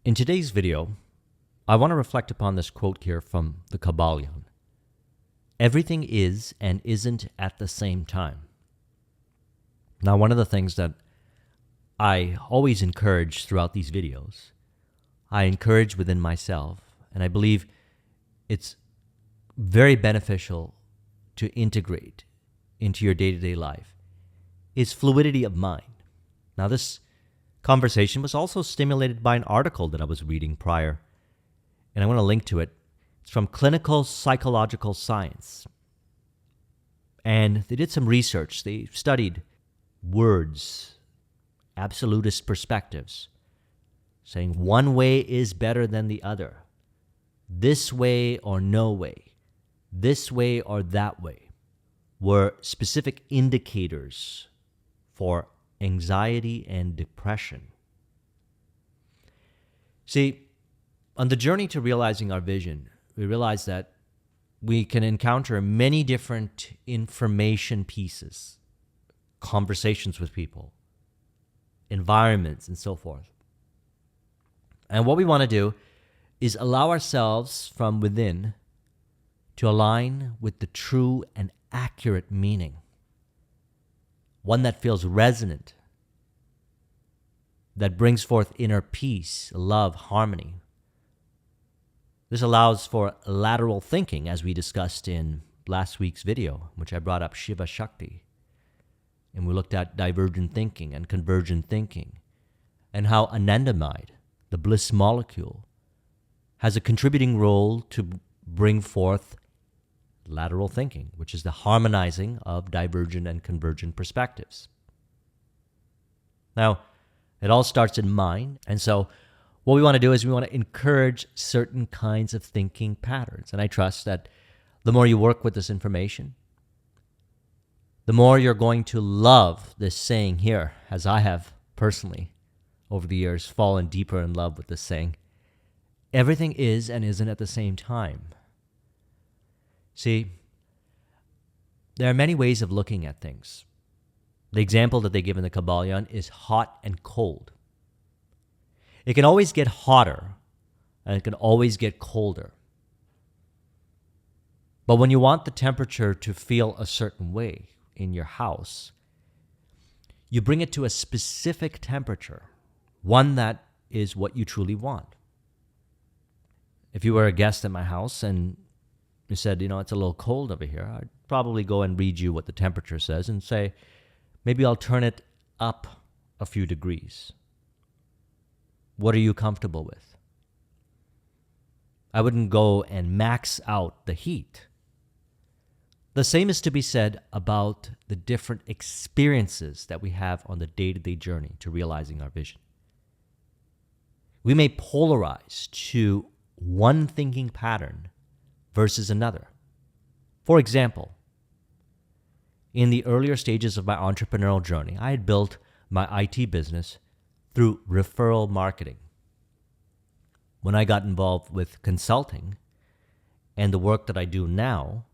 In today's video, I want to reflect upon this quote here from the Kybalion. Everything is and isn't at the same time. Now, one of the things that I always encourage throughout these videos, I encourage within myself, and I believe it's very beneficial to integrate into your day-to-day life, is fluidity of mind. Now, this conversation was also stimulated by an article that I was reading prior, and I want to link to it. It's from Clinical Psychological Science. And they did some research. They studied words, absolutist perspectives, saying one way is better than the other, this way or no way, this way or that way, were specific indicators for anxiety and depression. See, on the journey to realizing our vision, we realize that we can encounter many different information pieces, conversations with people, environments, and so forth. And what we want to do is allow ourselves from within to align with the true and accurate meaning, one that feels resonant, that brings forth inner peace, love, harmony. This allows for lateral thinking, as we discussed in last week's video, which I brought up Shiva Shakti. And we looked at divergent thinking and convergent thinking, and how anandamide, the bliss molecule, has a contributing role to bring forth lateral thinking, which is the harmonizing of divergent and convergent perspectives. Now, it all starts in mind, and so what we want to do is we want to encourage certain kinds of thinking patterns. And I trust that the more you work with this information, the more you're going to love this saying here, as I have personally, over the years, fallen deeper in love with this saying. Everything is and isn't at the same time. See, there are many ways of looking at things. The example that they give in the Kybalion is hot and cold. It can always get hotter, and it can always get colder. But when you want the temperature to feel a certain way in your house, you bring it to a specific temperature, one that is what you truly want. If you were a guest at my house and you said, it's a little cold over here, I'd probably go and read you what the temperature says and say, maybe I'll turn it up a few degrees. What are you comfortable with? I wouldn't go and max out the heat. The same is to be said about the different experiences that we have on the day-to-day journey to realizing our vision. We may polarize to one thinking pattern versus another. For example, in the earlier stages of my entrepreneurial journey, I had built my IT business through referral marketing. When I got involved with consulting and the work that I do now,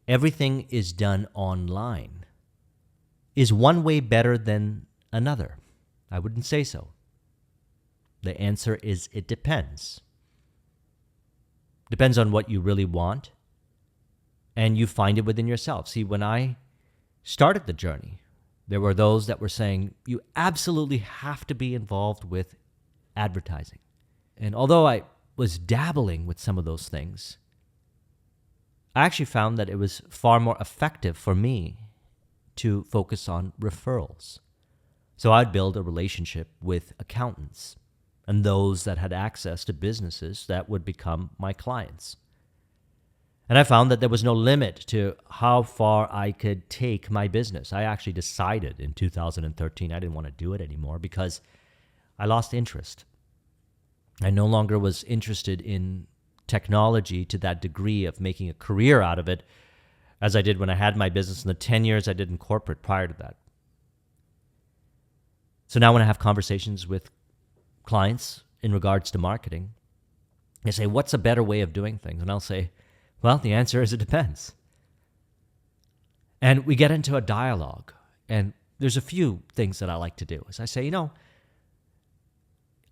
everything is done online. Is one way better than another? I wouldn't say so. The answer is it depends. Depends on what you really want, and you find it within yourself. See, when I started the journey, there were those that were saying, you absolutely have to be involved with advertising. And although I was dabbling with some of those things, I actually found that it was far more effective for me to focus on referrals. So I'd build a relationship with accountants and those that had access to businesses that would become my clients. And I found that there was no limit to how far I could take my business. I actually decided in 2013 I didn't want to do it anymore because I lost interest. I no longer was interested in technology to that degree of making a career out of it as I did when I had my business in the 10 years I did in corporate prior to that. So now when I have conversations with clients in regards to marketing, they say, what's a better way of doing things? And I'll say, well, the answer is it depends. And we get into a dialogue, and there's a few things that I like to do. As I say,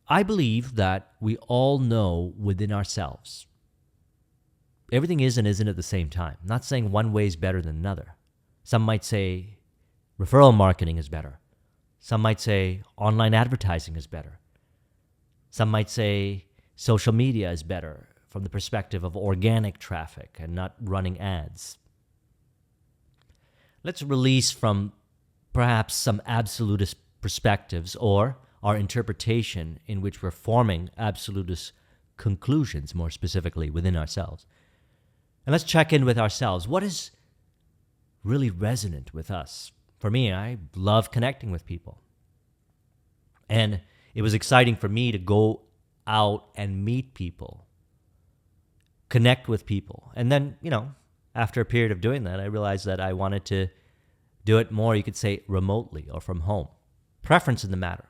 I believe that we all know within ourselves. Everything is and isn't at the same time. I'm not saying one way is better than another. Some might say referral marketing is better. Some might say online advertising is better. Some might say social media is better from the perspective of organic traffic and not running ads. Let's release from perhaps some absolutist perspectives or our interpretation in which we're forming absolutist conclusions, more specifically within ourselves. And let's check in with ourselves. What is really resonant with us? For me, I love connecting with people. And it was exciting for me to go out and meet people, connect with people. And then, after a period of doing that, I realized that I wanted to do it more, you could say, remotely or from home. Preference in the matter.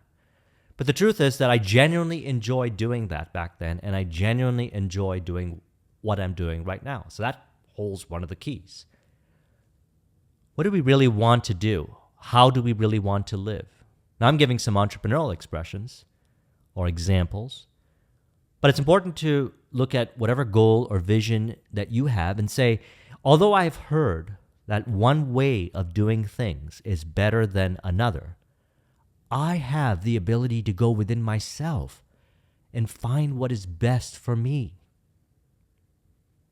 But the truth is that I genuinely enjoyed doing that back then, and I genuinely enjoy doing what I'm doing right now. So that holds one of the keys. What do we really want to do? How do we really want to live? Now, I'm giving some entrepreneurial expressions or examples, but it's important to look at whatever goal or vision that you have and say, although I've heard that one way of doing things is better than another, I have the ability to go within myself and find what is best for me.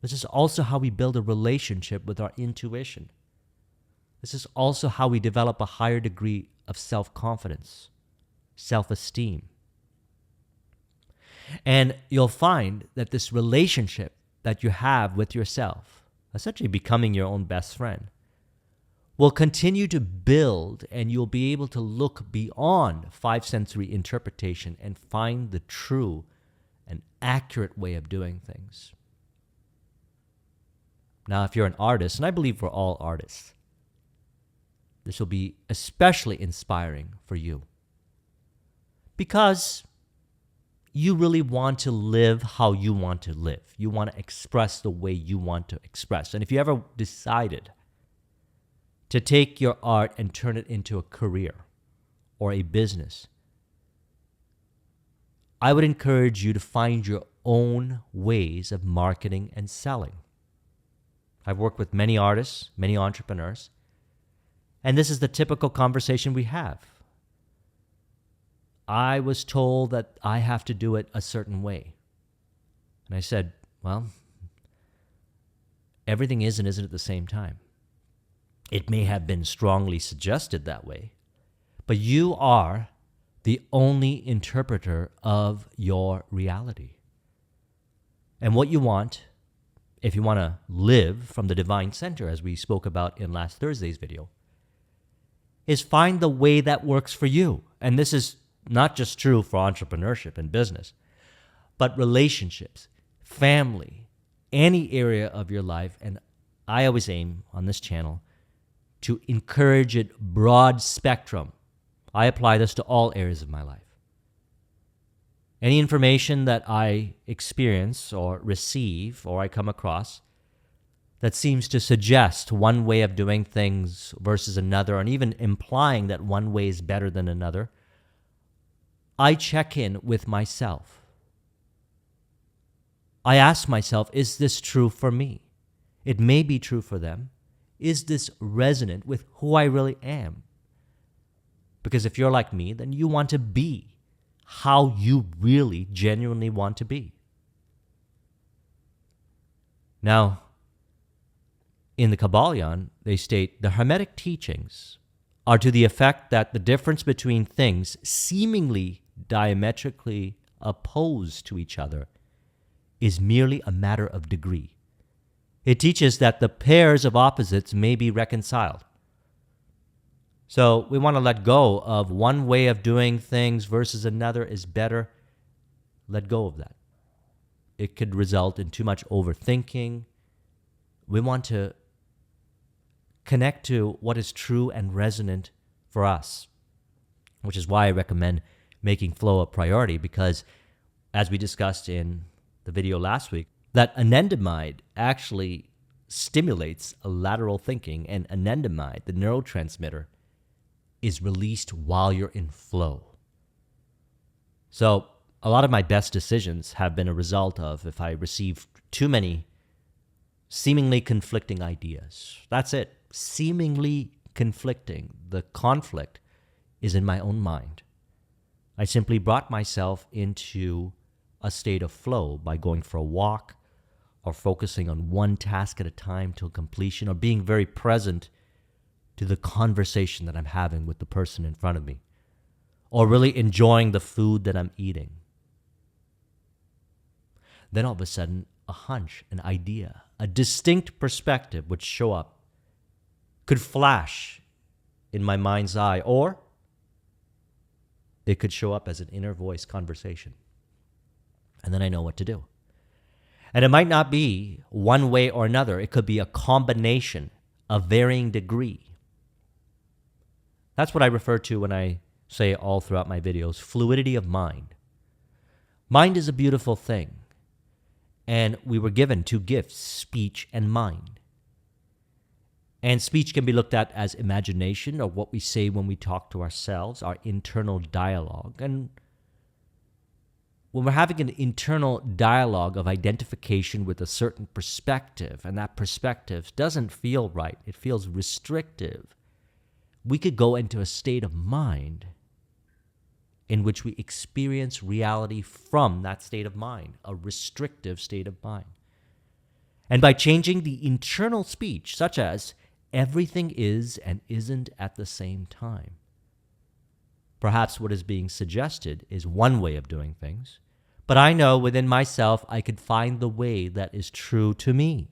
This is also how we build a relationship with our intuition. This is also how we develop a higher degree of self-confidence, self-esteem. And you'll find that this relationship that you have with yourself, essentially becoming your own best friend, will continue to build, and you'll be able to look beyond five sensory interpretation and find the true and accurate way of doing things. Now, if you're an artist, and I believe we're all artists, this will be especially inspiring for you because you really want to live how you want to live. You want to express the way you want to express. And if you ever decided to take your art and turn it into a career or a business, I would encourage you to find your own ways of marketing and selling. I've worked with many artists, many entrepreneurs, and this is the typical conversation we have. I was told that I have to do it a certain way. And I said, well, everything is and isn't at the same time. It may have been strongly suggested that way, but you are the only interpreter of your reality. And what you want, if you want to live from the divine center, as we spoke about in last Thursday's video, is find the way that works for you. And this is not just true for entrepreneurship and business, but relationships, family, any area of your life. And I always aim on this channel to encourage it broad spectrum. I apply this to all areas of my life. Any information that I experience or receive or I come across that seems to suggest one way of doing things versus another, and even implying that one way is better than another, I check in with myself. I ask myself, is this true for me? It may be true for them. Is this resonant with who I really am? Because if you're like me, then you want to be how you really genuinely want to be. Now, in the Kybalion, they state the Hermetic teachings are to the effect that the difference between things seemingly diametrically opposed to each other is merely a matter of degree. It teaches that the pairs of opposites may be reconciled. So we want to let go of one way of doing things versus another is better. Let go of that. It could result in too much overthinking. We want to connect to what is true and resonant for us, which is why I recommend making flow a priority, because as we discussed in the video last week, that anandamide actually stimulates a lateral thinking, and anandamide, the neurotransmitter, is released while you're in flow. So a lot of my best decisions have been a result of if I receive too many seemingly conflicting ideas. That's it. Seemingly conflicting. The conflict is in my own mind. I simply brought myself into a state of flow by going for a walk or focusing on one task at a time till completion or being very present to the conversation that I'm having with the person in front of me or really enjoying the food that I'm eating. Then all of a sudden, a hunch, an idea, a distinct perspective would show up, could flash in my mind's eye, or it could show up as an inner voice conversation. And then I know what to do. And it might not be one way or another. It could be a combination of varying degree. That's what I refer to when I say all throughout my videos, fluidity of mind. Mind is a beautiful thing. And we were given two gifts, speech and mind. And speech can be looked at as imagination, or what we say when we talk to ourselves, our internal dialogue. And when we're having an internal dialogue of identification with a certain perspective, and that perspective doesn't feel right, it feels restrictive, we could go into a state of mind in which we experience reality from that state of mind, a restrictive state of mind. And by changing the internal speech, such as everything is and isn't at the same time, perhaps what is being suggested is one way of doing things, but I know within myself I could find the way that is true to me.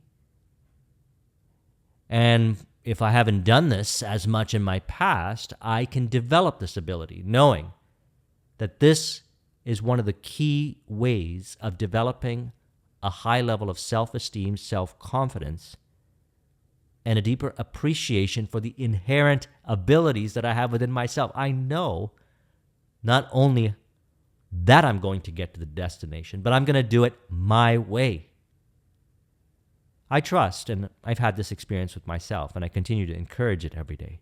And if I haven't done this as much in my past, I can develop this ability, knowing that this is one of the key ways of developing a high level of self-esteem, self-confidence, and a deeper appreciation for the inherent abilities that I have within myself. I know not only that I'm going to get to the destination, but I'm going to do it my way. I trust, and I've had this experience with myself, and I continue to encourage it every day.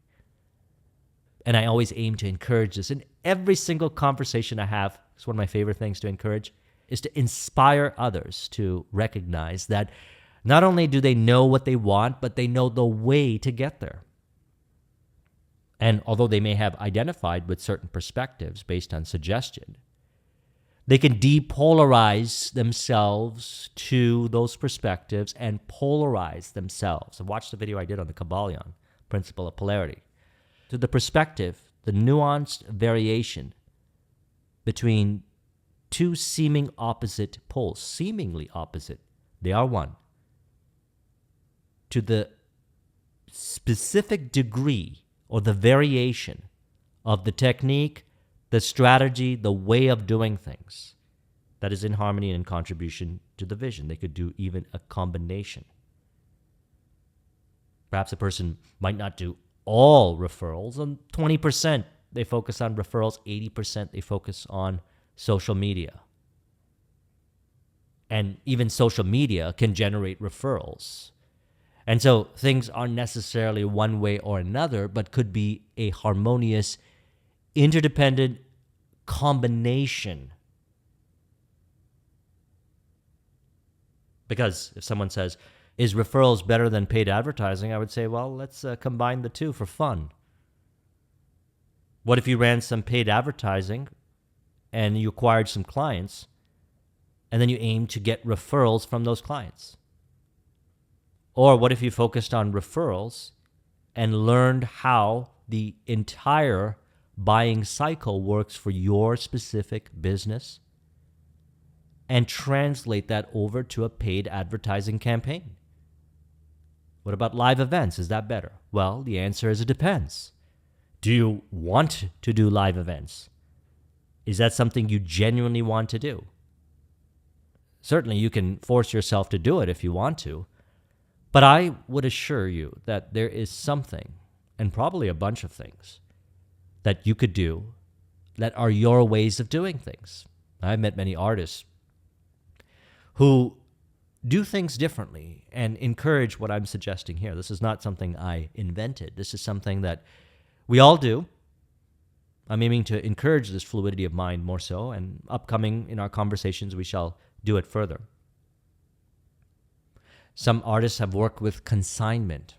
And I always aim to encourage this in every single conversation I have. It's one of my favorite things to encourage, is to inspire others to recognize that not only do they know what they want, but they know the way to get there. And although they may have identified with certain perspectives based on suggestion, they can depolarize themselves to those perspectives and polarize themselves. And watch the video I did on the Kybalion, principle of polarity. To the perspective, the nuanced variation between two seeming opposite poles, seemingly opposite, they are one. To the specific degree or the variation of the technique, the strategy, the way of doing things that is in harmony and in contribution to the vision. They could do even a combination. Perhaps a person might not do all referrals, and 20% they focus on referrals, 80% they focus on social media. And even social media can generate referrals. And so things aren't necessarily one way or another, but could be a harmonious, interdependent combination. Because if someone says, is referrals better than paid advertising? I would say, well, let's combine the two for fun. What if you ran some paid advertising and you acquired some clients, and then you aim to get referrals from those clients? Or what if you focused on referrals and learned how the entire buying cycle works for your specific business and translate that over to a paid advertising campaign? What about live events? Is that better? Well, the answer is it depends. Do you want to do live events? Is that something you genuinely want to do? Certainly, you can force yourself to do it if you want to, but I would assure you that there is something, and probably a bunch of things, that you could do that are your ways of doing things. I've met many artists who do things differently and encourage what I'm suggesting here. This is not something I invented. This is something that we all do. I'm aiming to encourage this fluidity of mind more so, and upcoming in our conversations, we shall do it further. Some artists have worked with consignment.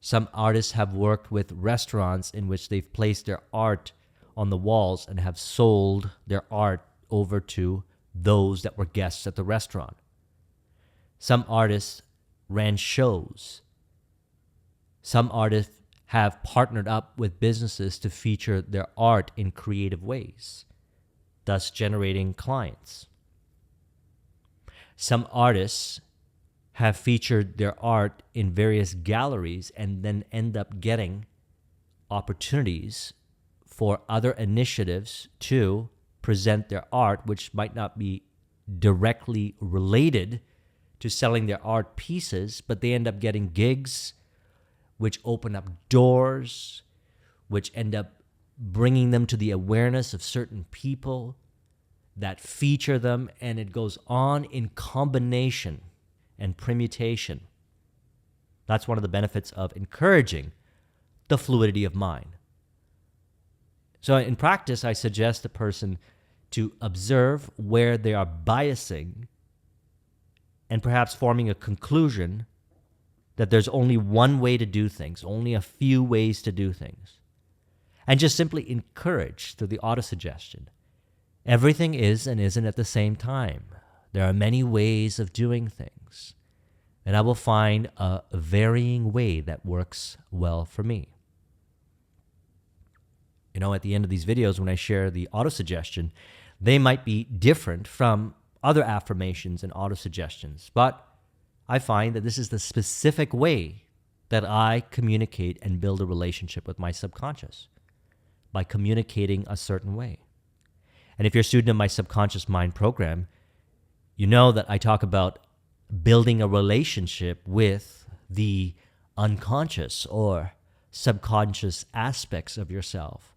Some artists have worked with restaurants in which they've placed their art on the walls and have sold their art over to those that were guests at the restaurant. Some artists ran shows. Some artists have partnered up with businesses to feature their art in creative ways, thus generating clients. Some artists have featured their art in various galleries and then end up getting opportunities for other initiatives to present their art, which might not be directly related to selling their art pieces, but they end up getting gigs which open up doors, which end up bringing them to the awareness of certain people that feature them, and it goes on in combination and permutation. That's one of the benefits of encouraging the fluidity of mind. So in practice, I suggest a person to observe where they are biasing and perhaps forming a conclusion that there's only one way to do things, only a few ways to do things. And just simply encourage through the autosuggestion. Everything is and isn't at the same time. There are many ways of doing things, and I will find a varying way that works well for me. You know, at the end of these videos, when I share the autosuggestion, they might be different from other affirmations and autosuggestions, but I find that this is the specific way that I communicate and build a relationship with my subconscious, by communicating a certain way. And if you're a student of my subconscious mind program, you know that I talk about building a relationship with the unconscious or subconscious aspects of yourself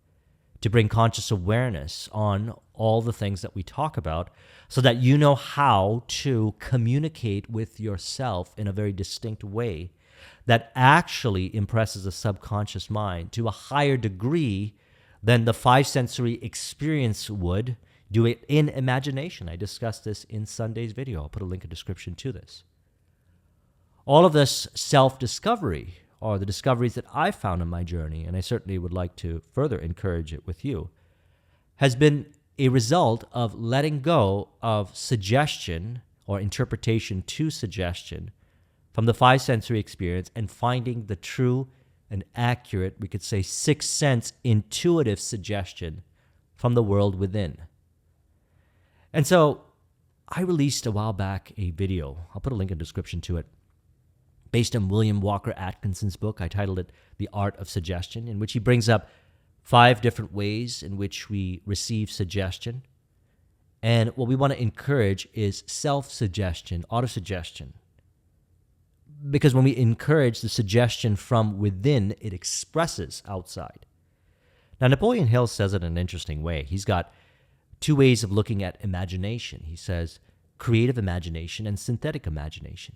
to bring conscious awareness on all the things that we talk about so that you know how to communicate with yourself in a very distinct way that actually impresses the subconscious mind to a higher degree than the five sensory experience would do it in imagination. I discussed this in Sunday's video. I'll put a link in the description to this. All of this self-discovery are the discoveries that I found in my journey, and I certainly would like to further encourage it with you, has been a result of letting go of suggestion or interpretation to suggestion from the five sensory experience and finding the true and accurate, we could say, sixth sense intuitive suggestion from the world within. And so I released a while back a video, I'll put a link in the description to it, based on William Walker Atkinson's book. I titled it The Art of Suggestion, in which he brings up 5 different ways in which we receive suggestion. And what we want to encourage is self-suggestion, autosuggestion. Because when we encourage the suggestion from within, it expresses outside. Now, Napoleon Hill says it in an interesting way. He's got 2 ways of looking at imagination. He says creative imagination and synthetic imagination.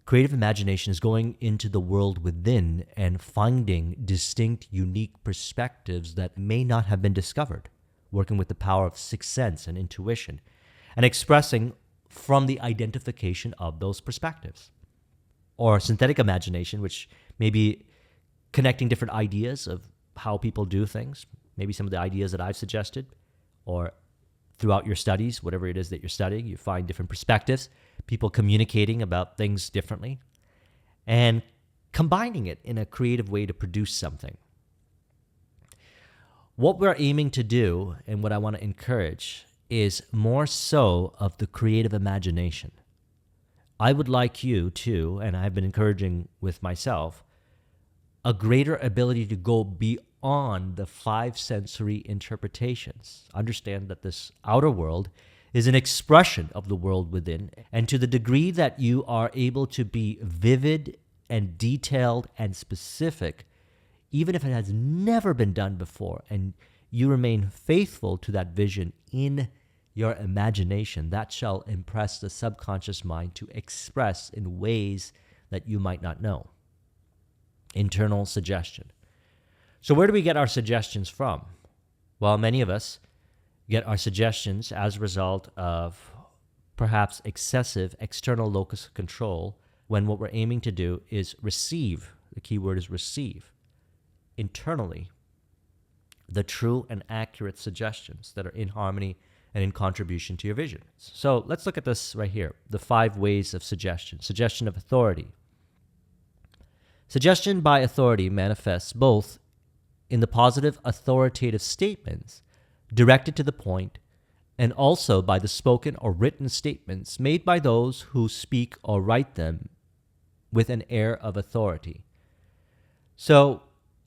Creative imagination is going into the world within and finding distinct, unique perspectives that may not have been discovered, working with the power of sixth sense and intuition, and expressing from the identification of those perspectives. Or synthetic imagination, which may be connecting different ideas of how people do things, maybe some of the ideas that I've suggested, or throughout your studies, whatever it is that you're studying, you find different perspectives, people communicating about things differently, and combining it in a creative way to produce something. What we're aiming to do, and what I want to encourage, is more so of the creative imagination. I would like you to, and I've been encouraging with myself, a greater ability to go beyond the 5 sensory interpretations. Understand that this outer world is an expression of the world within, and to the degree that you are able to be vivid and detailed and specific, even if it has never been done before, and you remain faithful to that vision in your imagination, that shall impress the subconscious mind to express in ways that you might not know. Internal suggestion. So where do we get our suggestions from? Well, many of us get our suggestions as a result of perhaps excessive external locus of control, when what we're aiming to do is receive, the key word is receive, internally, the true and accurate suggestions that are in harmony and in contribution to your vision. So let's look at this right here, the 5 ways of suggestion. Suggestion of authority. Suggestion by authority manifests both in the positive authoritative statements directed to the point, and also by the spoken or written statements made by those who speak or write them with an air of authority. So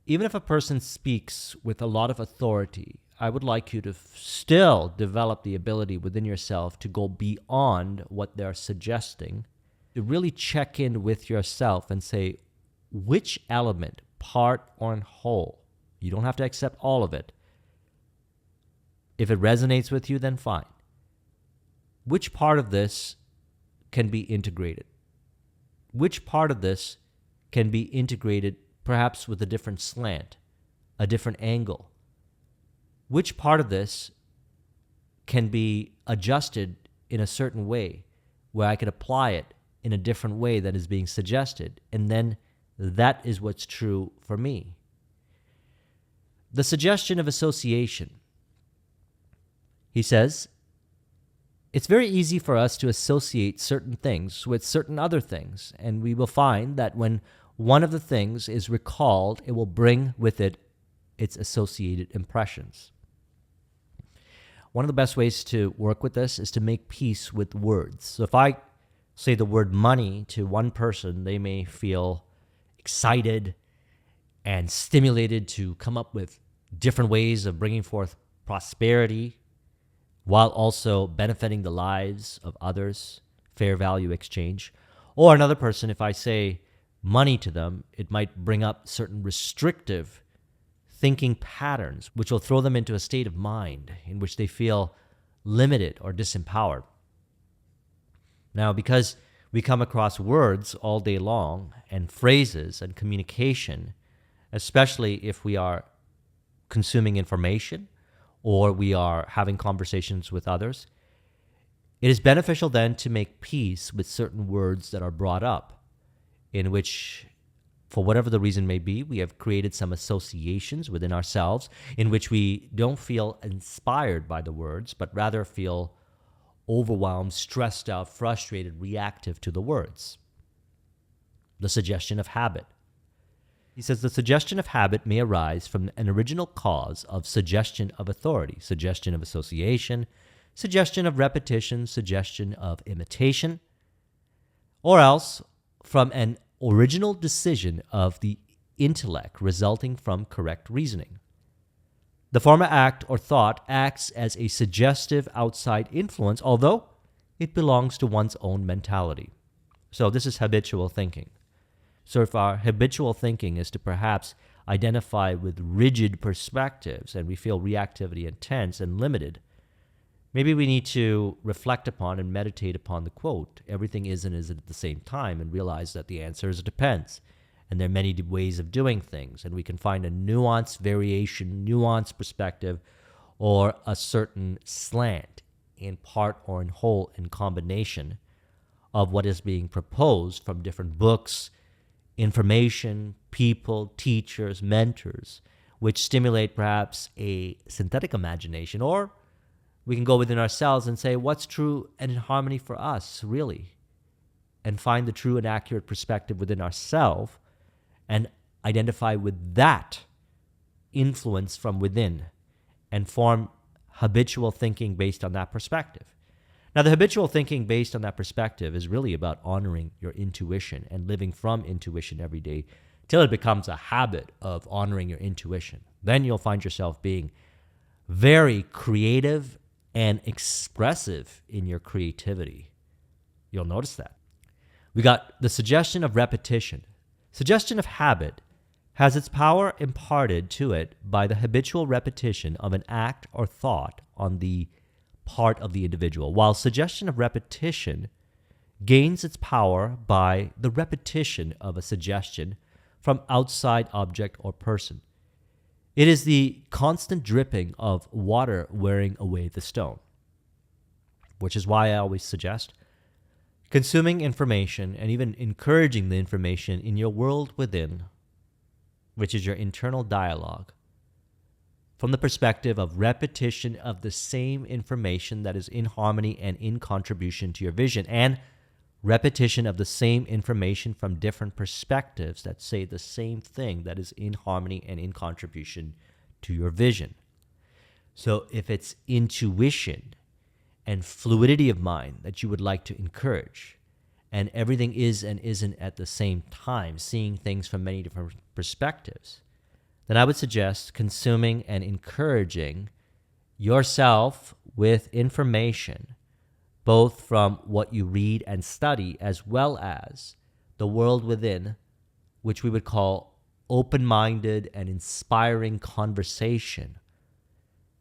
even if a person speaks with a lot of authority, I would like you to still develop the ability within yourself to go beyond what they're suggesting, to really check in with yourself and say, which element, part or in whole, you don't have to accept all of it. If it resonates with you, then fine. Which part of this can be integrated? Which part of this can be integrated perhaps with a different slant, a different angle? Which part of this can be adjusted in a certain way where I could apply it in a different way that is being suggested, and then that is what's true for me? The suggestion of association. He says, it's very easy for us to associate certain things with certain other things, and we will find that when one of the things is recalled, it will bring with it its associated impressions. One of the best ways to work with this is to make peace with words. So if I say the word money to one person, they may feel excited and stimulated to come up with different ways of bringing forth prosperity while also benefiting the lives of others, fair value exchange. Or another person, if I say money to them, it might bring up certain restrictive thinking patterns, which will throw them into a state of mind in which they feel limited or disempowered. Now, because we come across words all day long and phrases and communication, especially if we are consuming information or we are having conversations with others, it is beneficial then to make peace with certain words that are brought up, in which, for whatever the reason may be, we have created some associations within ourselves in which we don't feel inspired by the words, but rather feel overwhelmed, stressed out, frustrated, reactive to the words. The suggestion of habit. He says the suggestion of habit may arise from an original cause of suggestion of authority, suggestion of association, suggestion of repetition, suggestion of imitation, or else from an original decision of the intellect resulting from correct reasoning. The former act or thought acts as a suggestive outside influence, although it belongs to one's own mentality. So this is habitual thinking. So if our habitual thinking is to perhaps identify with rigid perspectives and we feel reactivity intense and limited, maybe we need to reflect upon and meditate upon the quote, everything is and isn't at the same time, and realize that the answer is it depends. And there are many ways of doing things, and we can find a nuanced variation, nuanced perspective, or a certain slant in part or in whole in combination of what is being proposed from different books, information, people, teachers, mentors, which stimulate perhaps a synthetic imagination, or we can go within ourselves and say, what's true and in harmony for us, really? And find the true and accurate perspective within ourselves and identify with that influence from within and form habitual thinking based on that perspective. Now, the habitual thinking based on that perspective is really about honoring your intuition and living from intuition every day till it becomes a habit of honoring your intuition. Then you'll find yourself being very creative and expressive in your creativity. You'll notice that. We got the suggestion of repetition. Suggestion of habit has its power imparted to it by the habitual repetition of an act or thought on the part of the individual, while suggestion of repetition gains its power by the repetition of a suggestion from outside object or person. It is the constant dripping of water wearing away the stone, which is why I always suggest consuming information and even encouraging the information in your world within, which is your internal dialogue, from the perspective of repetition of the same information that is in harmony and in contribution to your vision, and repetition of the same information from different perspectives that say the same thing that is in harmony and in contribution to your vision. So if it's intuition and fluidity of mind that you would like to encourage, and everything is and isn't at the same time, seeing things from many different perspectives, then I would suggest consuming and encouraging yourself with information, both from what you read and study, as well as the world within, which we would call open-minded and inspiring conversation.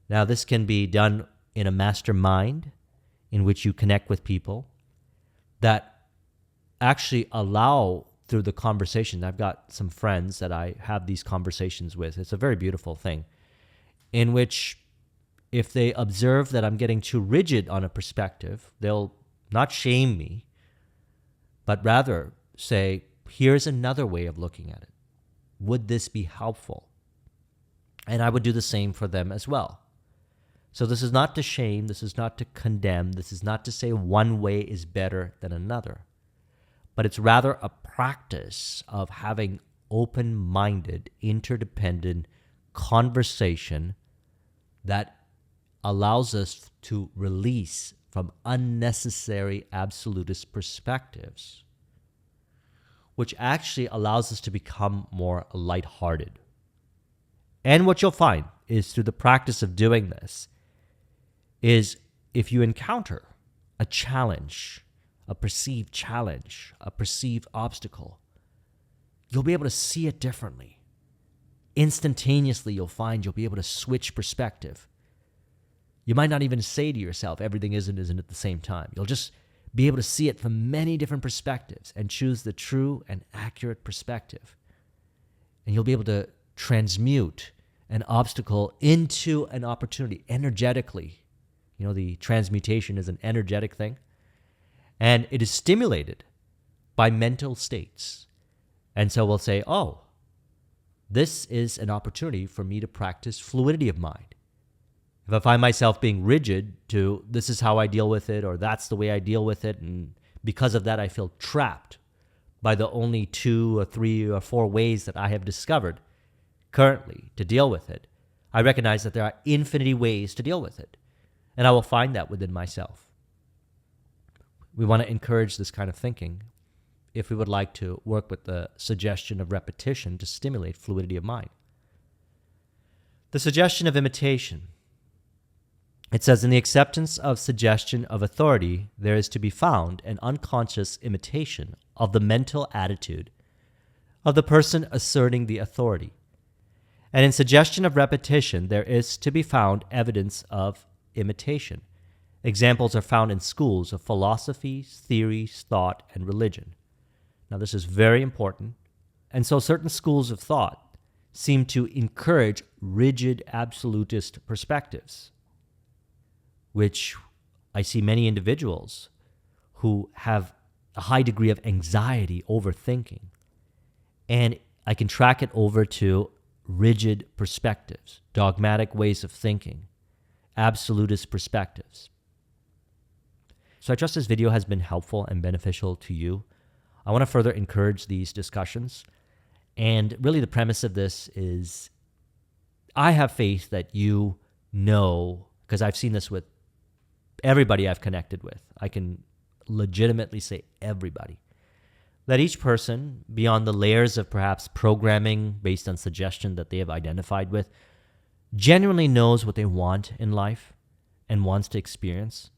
Now, this can be done in a mastermind in which you connect with people that actually allow through the conversation. I've got some friends that I have these conversations with. It's a very beautiful thing, in which if they observe that I'm getting too rigid on a perspective, they'll not shame me, but rather say, here's another way of looking at it. Would this be helpful? And I would do the same for them as well. So this is not to shame, this is not to condemn, this is not to say one way is better than another, but it's rather a practice of having open-minded, interdependent conversation that allows us to release from unnecessary absolutist perspectives, which actually allows us to become more lighthearted. And what you'll find is through the practice of doing this is if you encounter a challenge, a perceived challenge, a perceived obstacle, you'll be able to see it differently. Instantaneously, you'll find you'll be able to switch perspective. You might not even say to yourself, everything isn't at the same time. You'll just be able to see it from many different perspectives and choose the true and accurate perspective. And you'll be able to transmute an obstacle into an opportunity energetically. You know, the transmutation is an energetic thing. And it is stimulated by mental states. And so we'll say, oh, this is an opportunity for me to practice fluidity of mind. If I find myself being rigid to this is how I deal with it, or that's the way I deal with it, and because of that I feel trapped by the only 2 or 3 or 4 ways that I have discovered currently to deal with it, I recognize that there are infinity ways to deal with it. And I will find that within myself. We want to encourage this kind of thinking if we would like to work with the suggestion of repetition to stimulate fluidity of mind. The suggestion of imitation. It says, in the acceptance of suggestion of authority, there is to be found an unconscious imitation of the mental attitude of the person asserting the authority. And in suggestion of repetition, there is to be found evidence of imitation. Examples are found in schools of philosophies, theories, thought, and religion. Now, this is very important. And so certain schools of thought seem to encourage rigid absolutist perspectives, which I see many individuals who have a high degree of anxiety, overthinking. And I can track it over to rigid perspectives, dogmatic ways of thinking, absolutist perspectives. So I trust this video has been helpful and beneficial to you. I want to further encourage these discussions. And really the premise of this is I have faith that you know, because I've seen this with everybody I've connected with. I can legitimately say everybody. That each person, beyond the layers of perhaps programming based on suggestion that they have identified with, genuinely knows what they want in life and wants to experience.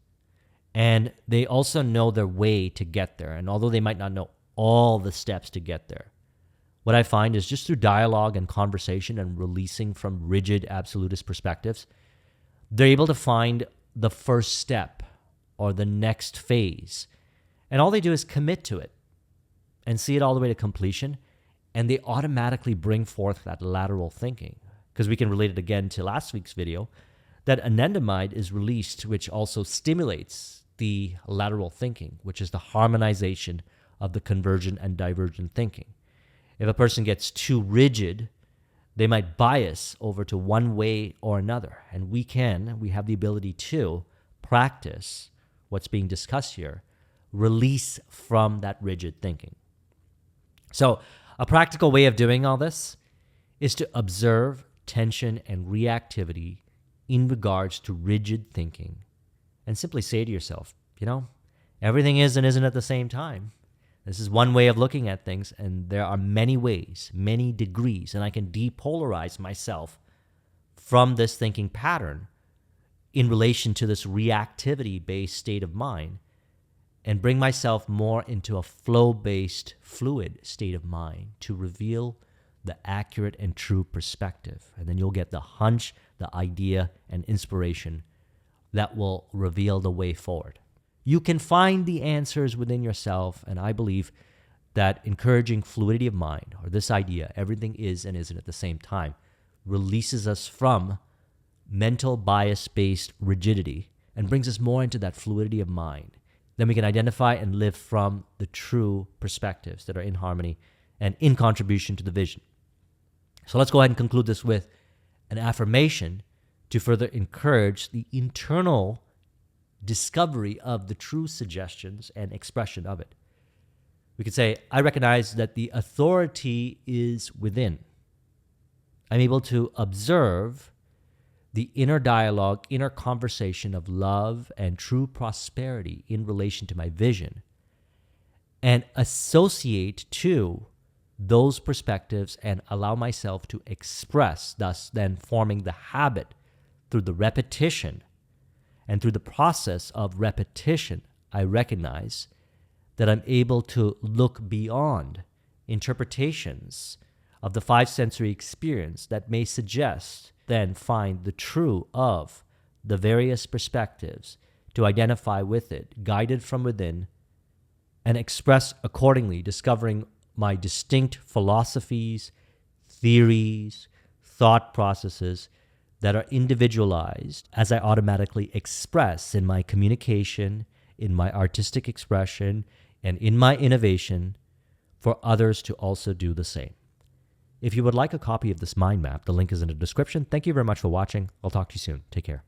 And they also know their way to get there. And although they might not know all the steps to get there, what I find is just through dialogue and conversation and releasing from rigid absolutist perspectives, they're able to find the first step or the next phase. And all they do is commit to it and see it all the way to completion. And they automatically bring forth that lateral thinking. because we can relate it again to last week's video, that anandamide is released, which also stimulates the lateral thinking, which is the harmonization of the convergent and divergent thinking. If a person gets too rigid, they might bias over to one way or another. And we have the ability to practice what's being discussed here, release from that rigid thinking. So a practical way of doing all this is to observe tension and reactivity in regards to rigid thinking and simply say to yourself, everything is and isn't at the same time. This is one way of looking at things, and there are many ways, many degrees, and I can depolarize myself from this thinking pattern in relation to this reactivity-based state of mind and bring myself more into a flow-based, fluid state of mind to reveal the accurate and true perspective. And then you'll get the hunch, the idea, and inspiration that will reveal the way forward. You can find the answers within yourself, and I believe that encouraging fluidity of mind, or this idea, everything is and isn't at the same time, releases us from mental bias-based rigidity and brings us more into that fluidity of mind. Then we can identify and live from the true perspectives that are in harmony and in contribution to the vision. So let's go ahead and conclude this with an affirmation to further encourage the internal discovery of the true suggestions and expression of it. We could say, I recognize that the authority is within. I'm able to observe the inner dialogue, inner conversation of love and true prosperity in relation to my vision, and associate to those perspectives and allow myself to express, thus then forming the habit through the repetition. And through the process of repetition, I recognize that I'm able to look beyond interpretations of the five sensory experience that may suggest, then find the true of the various perspectives to identify with it, guided from within, and express accordingly, discovering my distinct philosophies, theories, thought processes that are individualized as I automatically express in my communication, in my artistic expression, and in my innovation for others to also do the same. If you would like a copy of this mind map, the link is in the description. Thank you very much for watching. I'll talk to you soon. Take care.